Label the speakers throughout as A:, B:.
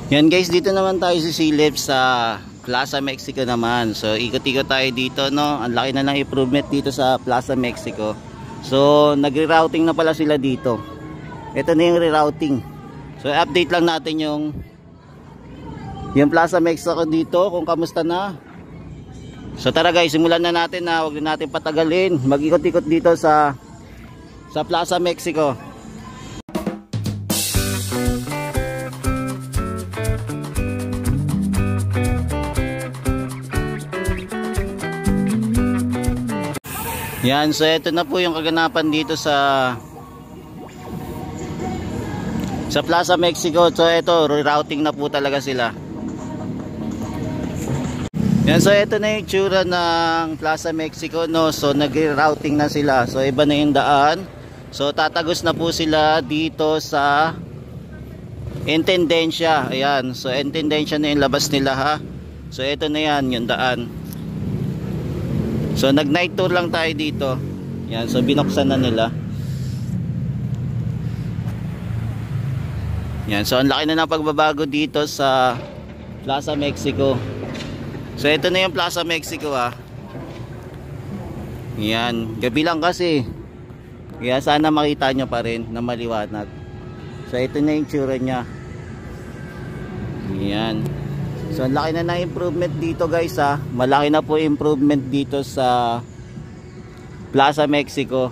A: Yan guys, dito naman tayo sisilip sa Plaza Mexico naman. So ikot-ikot tayo dito, no. Ang laki na ng improvement dito sa Plaza Mexico. So nagre-routing na pala sila dito. Ito na yung rerouting. So update lang natin yung Plaza Mexico dito, kung kamusta na. So tara guys, simulan na natin na, huwag na natin patagalin. Mag-ikot-ikot dito sa Plaza Mexico. Yan, so ito na po yung kaganapan dito sa Plaza Mexico. So ito, rerouting na po talaga sila. Yan, so ito na yung tsura ng Plaza Mexico, no. So nag-routing na sila. So iba na yung daan. So tatagos na po sila dito sa Intendencia. Ayan, so Intendencia na yung labas nila, ha. So ito na yan, yung daan. So nag night tour lang tayo dito. Yan, so binuksan na nila. Yan, so ang laki na ng pagbabago dito sa Plaza Mexico. So ito na yung Plaza Mexico, ha. Yan, gabi lang kasi. Kaya sana makita nyo pa rin na maliwanag. So ito na yung tsura nya. Yan. So ang laki na ng improvement dito guys, ha. Malaki na po improvement dito sa Plaza Mexico.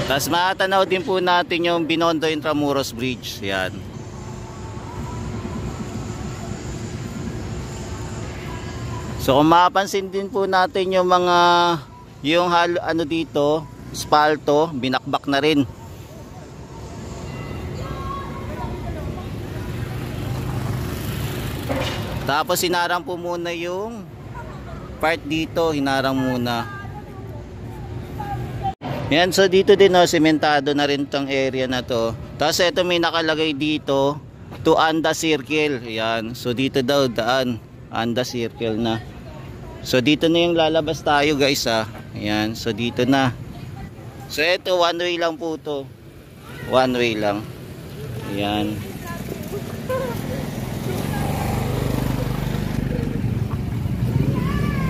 A: Tapos matanaw din po natin yung Binondo Intramuros Bridge. Yan. So kung mapapansin din po natin yung mga ano dito, spalto, binakbak na rin. Tapos hinarang po muna yung part dito, hinarang muna. Yan, so dito din, no, sementado na rin tong area na to. Tapos ito may nakalagay dito, to Anda Circle. Yan, so dito daw daan, Anda Circle na. So dito na yung lalabas tayo guys, ha. Ayan, so dito na. So ito one way lang po to. One way lang. Ayan.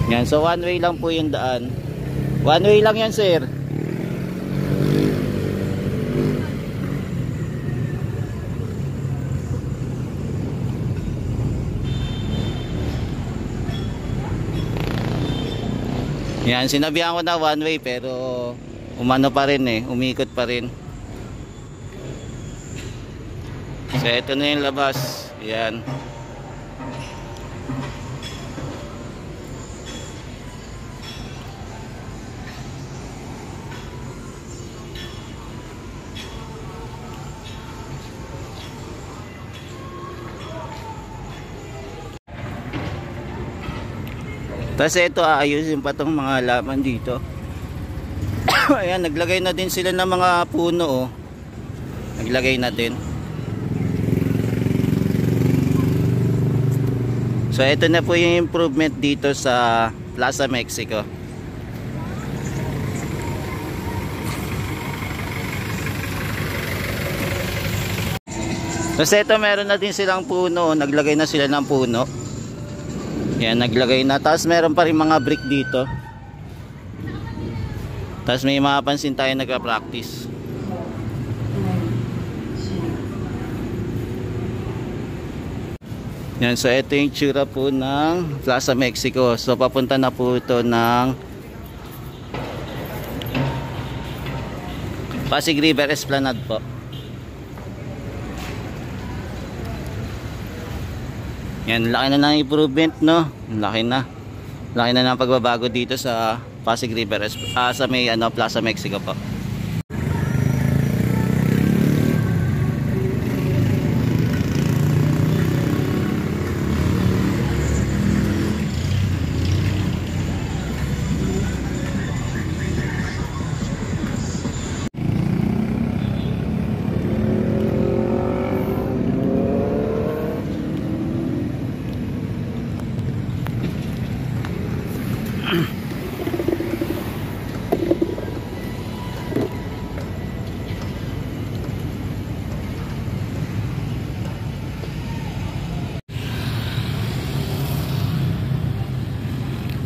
A: Ayan, so one way lang po yung daan. One way lang yan, sir. Yan, sinabihan ko na one way pero umano pa rin eh, umikot pa rin. So ito na yung labas. Yan. Tapos ito, aayusin pa tong mga halaman dito. Ayan, naglagay na din sila ng mga puno, oh. Naglagay na din. So ito na po yung improvement dito sa Plaza Mexico. Tapos ito, meron na din silang puno. Naglagay na sila ng puno. Yan, naglagay na. Tapos meron pa rin mga brick dito. Tapos may mapapansin tayo nagpa-practice. Yan, so ito yung tsura po ng Plaza Mexico. So papunta na po ito ng Pasig River Esplanade po. Yan, laki na ng improvement, no? Laki na. Laki na ng pagbabago dito sa Pasig River, sa may Plaza Mexico po.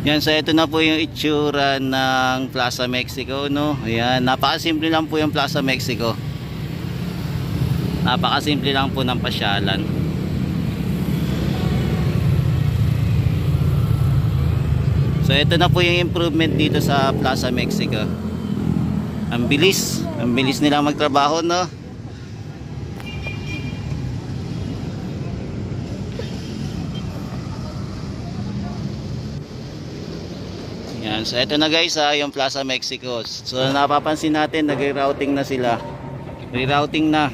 A: Yan, so ito na po yung itsura ng Plaza Mexico, no? Ayan, napakasimple lang po yung Plaza Mexico. Napakasimple lang po ng pasyalan. So ito na po yung improvement dito sa Plaza Mexico. Ang bilis nilang magtrabaho, no? Yan, so ito na guys, yung Plaza Mexico. So napapansin natin, nag-rerouting na sila. Rerouting na.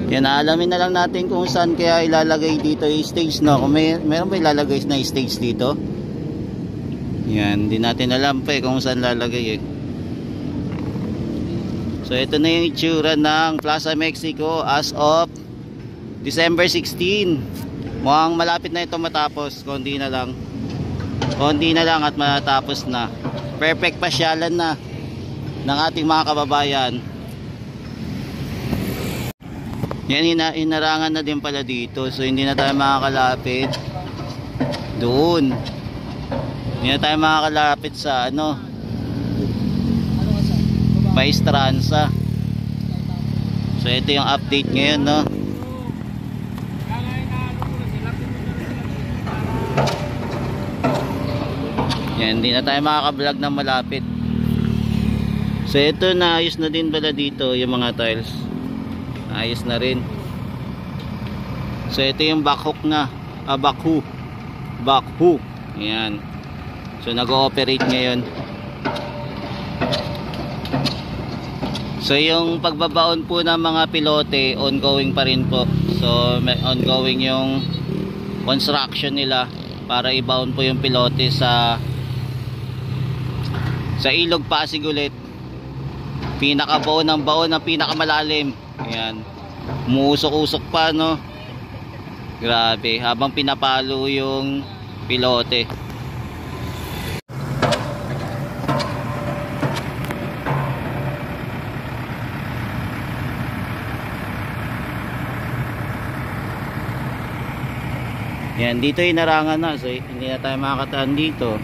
A: Yan, alamin na lang natin kung saan kaya ilalagay dito yung stage, no? Kung meron ba ilalagay na stage dito? Yan, hindi natin alam pa kung saan lalagay eh. So ito na yung itsura ng Plaza Mexico as of December 16. Mukhang malapit na ito matapos. Konti na lang at matapos na. Perfect pasyalan na ng ating mga kababayan. Yan, inarangan na din pala dito. So hindi na tayo makakalapit doon. Hindi na tayo makakalapit sa Maestranza. So ito yung update ngayon, no? Yan, hindi na tayo makaka-vlog ng malapit. So ito, naayos na din pala dito yung mga tiles. Ayos na rin. So ito yung backhook na, backhook. Yan. So nag-ooperate ngayon. So yung pagbabaon po ng mga pilote, ongoing pa rin po. So ongoing yung construction nila para ibaon po yung pilote sa ilog Pasig ulit. Pinakabaon ng baon ng pinakamalalim. Ayan. Muusok-usok pa, no? Grabe, habang pinapalo yung pilote. Yan, dito inarangan na. So hindi na tayo makakataan dito.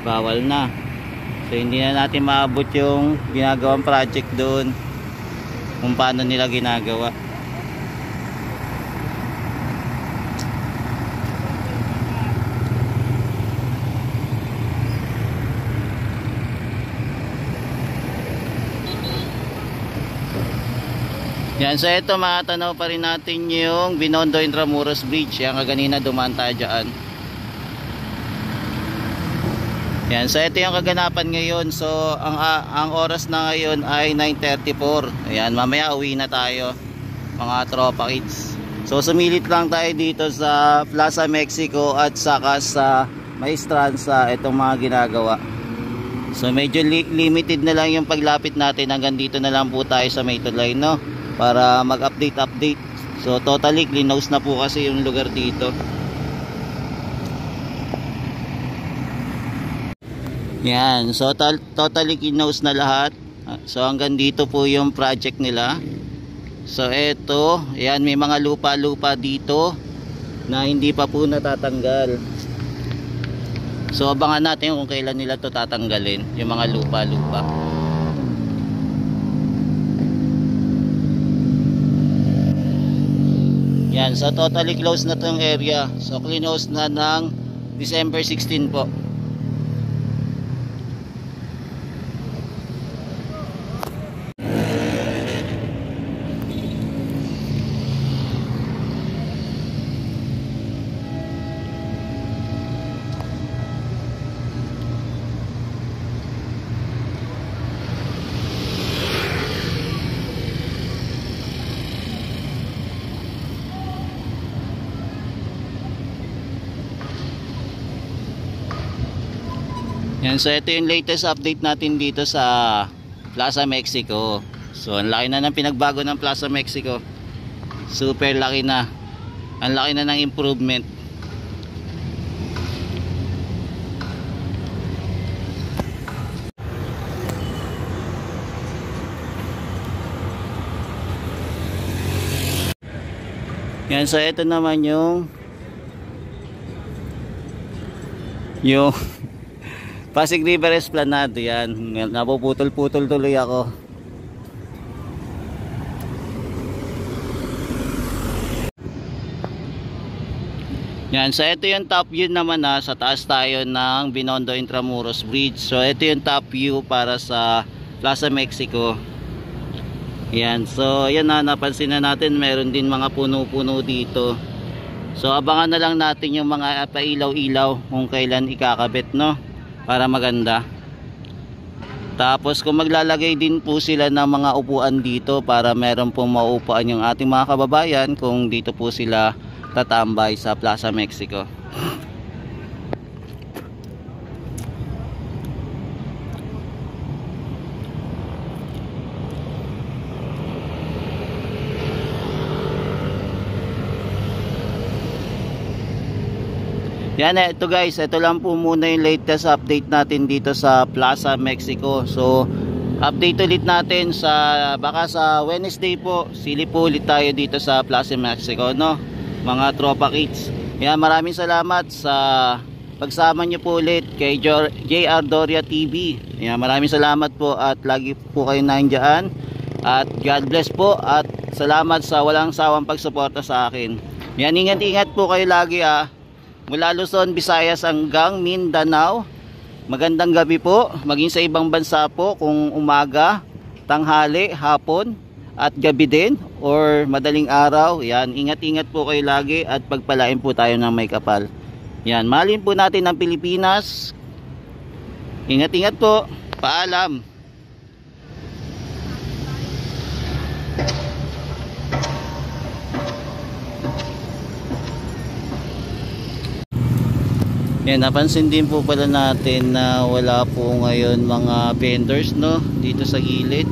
A: Bawal na. So hindi na natin maabot yung ginagawang project doon, kung paano nila ginagawa. Yan, so ito matanaw pa rin natin yung Binondo Intramuros Bridge. Yan, kaganina dumaan tayo dyan. Yan, so ito yung kaganapan ngayon. So ang oras na ngayon ay 9:34. Ayan, mamaya uwi na tayo, mga tropa kids. So sumilit lang tayo dito sa Plaza Mexico at saka sa Maestranza, itong mga ginagawa. So medyo limited na lang yung paglapit natin. Hanggang dito na lang po tayo sa Mayto Line, no? Para mag-update. So totally clean house na po kasi yung lugar dito. Yan, so totally clean house na lahat. So hanggang dito po yung project nila. So eto, yan, may mga lupa-lupa dito na hindi pa po natatanggal. So abangan natin kung kailan nila to tatanggalin, yung mga lupa-lupa. Yan, so totally closed na tong area. So clean house na ng December 16 po. Yan, so ito yung latest update natin dito sa Plaza Mexico. So ang laki na ng pinagbago ng Plaza Mexico. Super laki na. Ang laki na ng improvement. Yan, so ito naman yung Pasig River Esplanade. Yan, napuputol-putol tuloy ako. Yan, so ito yung top view naman sa taas tayo ng Binondo Intramuros Bridge. So ito yung top view para sa Plaza Mexico. Yan, so yan napansin na natin meron din mga puno-puno dito. So abangan na lang natin yung mga pailaw-ilaw kung kailan ikakabit, no, para maganda. Tapos kung maglalagay din po sila ng mga upuan dito para meron pong mauupuan yung ating mga kababayan kung dito po sila tatambay sa Plaza Mexico. Yan, ito guys, ito lang po muna yung latest update natin dito sa Plaza Mexico. So update ulit natin sa baka sa Wednesday po, silip po ulit tayo dito sa Plaza Mexico, no, mga tropa kids. Yan, maraming salamat sa pagsama nyo po ulit kay JR Doria TV. Yan, maraming salamat po at lagi po kayo nandiyan. At God bless po at salamat sa walang sawang pagsuporta sa akin. Yan, ingat-ingat po kayo lagi mula Luzon, Visayas hanggang Mindanao. Magandang gabi po, maging sa ibang bansa po kung umaga, tanghali, hapon at gabi din or madaling araw. Yan, ingat-ingat po kayo lagi at pagpalain po tayo ng may kapal. Yan, mahalin po natin ang Pilipinas. Ingat-ingat po. Paalam. Yan, napansin din po pala natin na wala po ngayon mga vendors, no, dito sa gilid.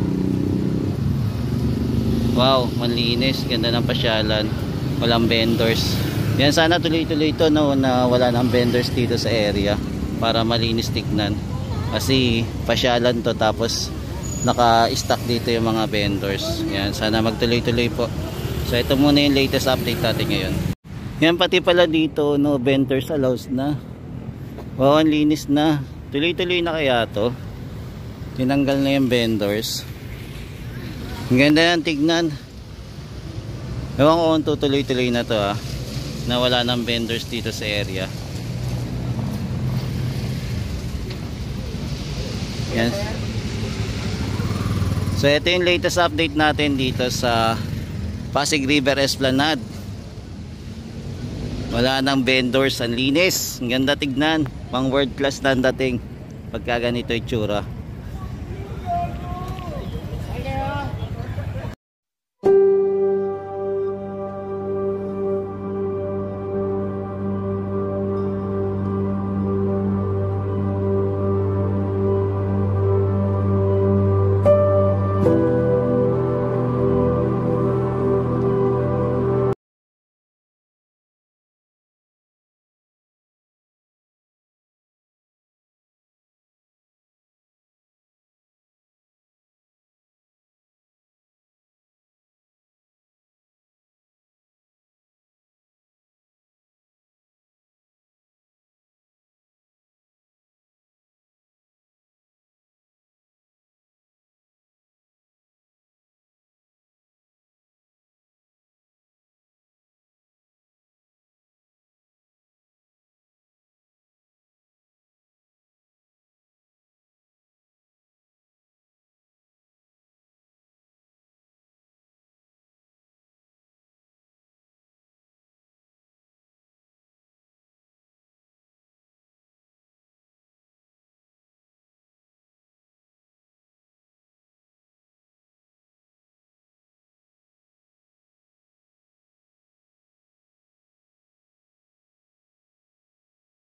A: Wow, malinis, ganda ng pasyalan, walang vendors. Yan, sana tuloy-tuloy ito, no, na wala ng vendors dito sa area para malinis tignan. Kasi pasyalan to tapos naka-stack dito yung mga vendors. Yan, sana magtuloy-tuloy po. So ito muna yung latest update natin ngayon. Yan, pati pala dito, no, vendors allows na. Wow, ang linis na. Tuloy-tuloy na kaya to. Tinanggal na yung vendors. Ang ganda yan, tignan. Ewan ko kung tutuloy-tuloy na to na wala ng vendors dito sa area. Yan. So ito yung latest update natin dito sa Pasig River Esplanade. Wala nang vendors, ang linis. Ang ganda tignan. Pang world class na dating pagka ganito yung tsura.